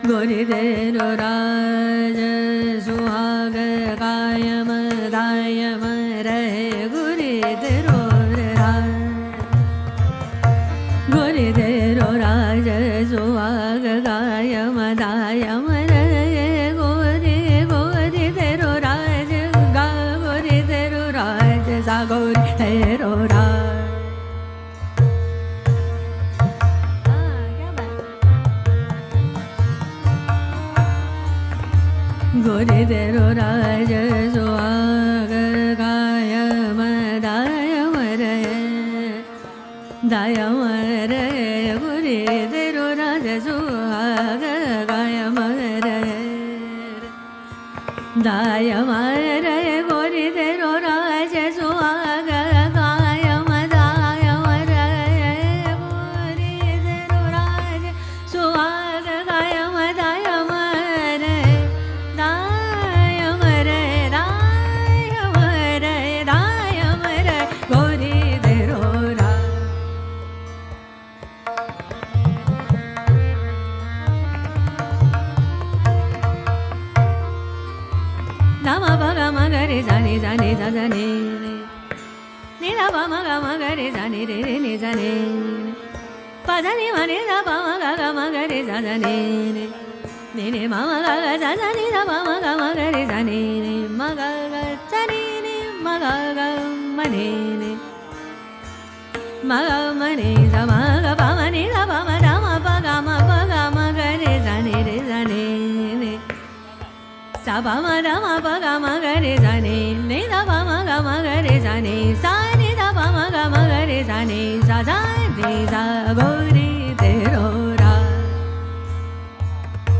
गोरी तेरो राज सुहाग कायम दायम रहे गोरी तेरो राज गोरी तेरो राज सुहाग कायम दायम रहे गोरी गोरी तेरो राज गा गोरी तेरो राज सा गोरी तेरो राज गोरी तेरो राज सुहाग कायम दायम रहे दायम रहे गोरी तेरो राज सुहाग कायम रहे दायम रहे गोरी तेरो राज सुहाग कायम दायम रहे गोरी तेरो राज सुहाग कायम दायम रहे दायम रे दायम रे गोरी तेरो राज दामा बगा मगरे जाने जाने जा जाने नी दा बा मगा मगरे जाने रे रे ने जाने पजाने माने दा बा मगा मगरे जा जाने नी ने मा मगा जा जाने दा बा मगा मगरे जाने मगा जाने ने मगा मने ने मगा मने जा मगा बा मने दा बा मा दा मा बगा मगरे जाने रे जाने ने सा बा मा दा मा बगा मगरे जाने ने दा बा मगा मगरे जाने सा ने दा बा मगा मगरे जाने सा जा ने जा गो